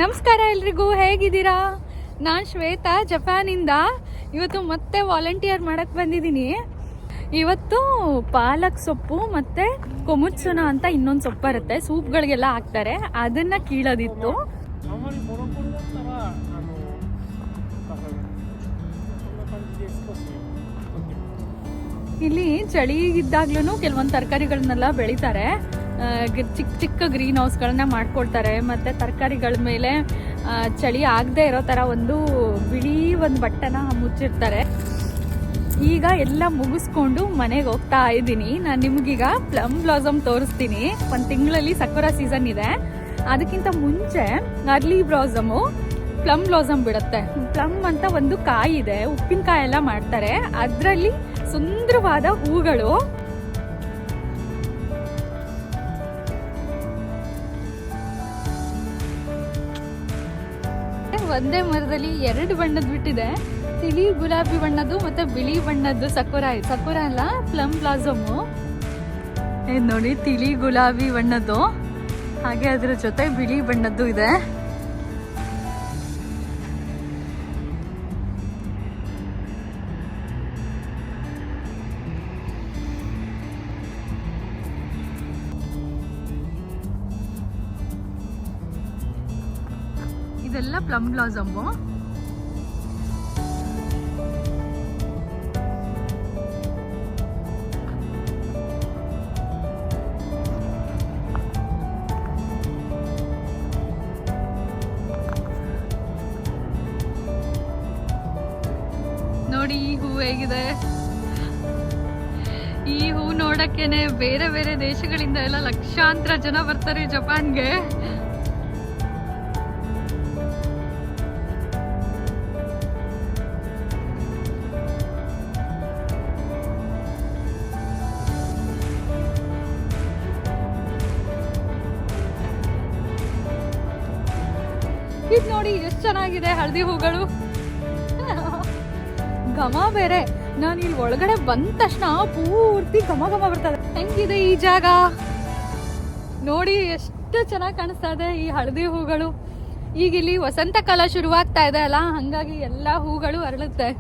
ನಮಸ್ಕಾರ ಎಲ್ರಿಗೂ, ಹೇಗಿದ್ದೀರಾ? ನಾನು ಶ್ವೇತಾ, ಜಪಾನಿಂದ. ಇವತ್ತು ಮತ್ತೆ ವಾಲಂಟಿಯರ್ ಮಾಡಕ್ ಬಂದಿದ್ದೀನಿ. ಇವತ್ತು ಪಾಲಕ್ ಸೊಪ್ಪು ಮತ್ತೆ ಕೊಮುತ್ಸುನ ಅಂತ ಇನ್ನೊಂದು ಸೊಪ್ಪು ಬರುತ್ತೆ, ಸೂಪ್ಗಳಿಗೆಲ್ಲ ಹಾಕ್ತಾರೆ, ಅದನ್ನ ಕೀಳೋದಿತ್ತು. ಇಲ್ಲಿ ಚಳಿ ಇದ್ದಾಗ್ಲೂ ಕೆಲವೊಂದು ತರಕಾರಿಗಳನ್ನೆಲ್ಲ ಬೆಳಿತಾರೆ. ಚಿಕ್ಕ ಚಿಕ್ಕ ಗ್ರೀನ್ ಹೌಸ್ಗಳನ್ನ ಮಾಡ್ಕೊಳ್ತಾರೆ. ಮತ್ತು ತರಕಾರಿಗಳ ಮೇಲೆ ಚಳಿ ಆಗದೆ ಇರೋ ಥರ ಒಂದು ಬಿಳಿ ಒಂದು ಬಟ್ಟೆನ ಮುಚ್ಚಿರ್ತಾರೆ. ಈಗ ಎಲ್ಲ ಮುಗಿಸ್ಕೊಂಡು ಮನೆಗೆ ಹೋಗ್ತಾ ಇದ್ದೀನಿ. ನಾನು ನಿಮಗೀಗ ಪ್ಲಮ್ ಬ್ಲಾಸಮ್ ತೋರಿಸ್ತೀನಿ. ಒಂದು ತಿಂಗಳಲ್ಲಿ ಸಕುರಾ ಸೀಸನ್ ಇದೆ. ಅದಕ್ಕಿಂತ ಮುಂಚೆ ಅರ್ಲಿ ಬ್ಲಾಸಮು ಪ್ಲಮ್ ಬ್ಲಾಸಮ್ ಬಿಡುತ್ತೆ. ಪ್ಲಮ್ ಅಂತ ಒಂದು ಕಾಯಿ ಇದೆ, ಉಪ್ಪಿನಕಾಯಿ ಎಲ್ಲ ಮಾಡ್ತಾರೆ. ಅದರಲ್ಲಿ ಸುಂದರವಾದ ಹೂಗಳು. ಒಂದೇ ಮರದಲ್ಲಿ 2 ಬಣ್ಣದ ಬಿಟ್ಟಿದೆ, ತಿಳಿ ಗುಲಾಬಿ ಬಣ್ಣದ್ದು ಮತ್ತೆ ಬಿಳಿ ಬಣ್ಣದ್ದು ಸಕುರಾ ಇದೆ. ಸಕುರಾ ಅಲ್ಲ, ಪ್ಲಮ್ ಬ್ಲಾಸಮು. ನೋಡಿ, ತಿಳಿ ಗುಲಾಬಿ ಬಣ್ಣದ್ದು, ಹಾಗೆ ಅದ್ರ ಜೊತೆ ಬಿಳಿ ಬಣ್ಣದ್ದು ಇದೆ. ಇದೆಲ್ಲ ಪ್ಲಮ್ ಬ್ಲಾಸಮ್ಮು. ನೋಡಿ ಈ ಹೂ ಹೇಗಿದೆ. ಈ ಹೂ ನೋಡಕ್ಕೇನೆ ಬೇರೆ ಬೇರೆ ದೇಶಗಳಿಂದ ಎಲ್ಲ ಲಕ್ಷಾಂತರ ಜನ ಬರ್ತಾರೆ ಜಪಾನ್ಗೆ. ಇದು ನೋಡಿ ಎಷ್ಟು ಚೆನ್ನಾಗಿದೆ, ಹಳದಿ ಹೂಗಳು, ಘಮ ಬೇರೆ. ನಾನು ಇಲ್ಲಿ ಒಳಗಡೆ ಬಂದ ತಕ್ಷಣ ಪೂರ್ತಿ ಘಮ ಘಮ ಬರ್ತದೆ. ಹೆಂಗಿದೆ ಈ ಜಾಗ ನೋಡಿ, ಎಷ್ಟು ಚೆನ್ನಾಗಿ ಕಾಣಿಸ್ತಾ ಇದೆ ಈ ಹಳದಿ ಹೂಗಳು. ಈಗ ಇಲ್ಲಿ ವಸಂತ ಕಾಲ ಶುರುವಾಗ್ತಾ ಇದೆ ಅಲ್ಲ, ಹಂಗಾಗಿ ಎಲ್ಲಾ ಹೂಗಳು ಅರಳುತ್ತೆ.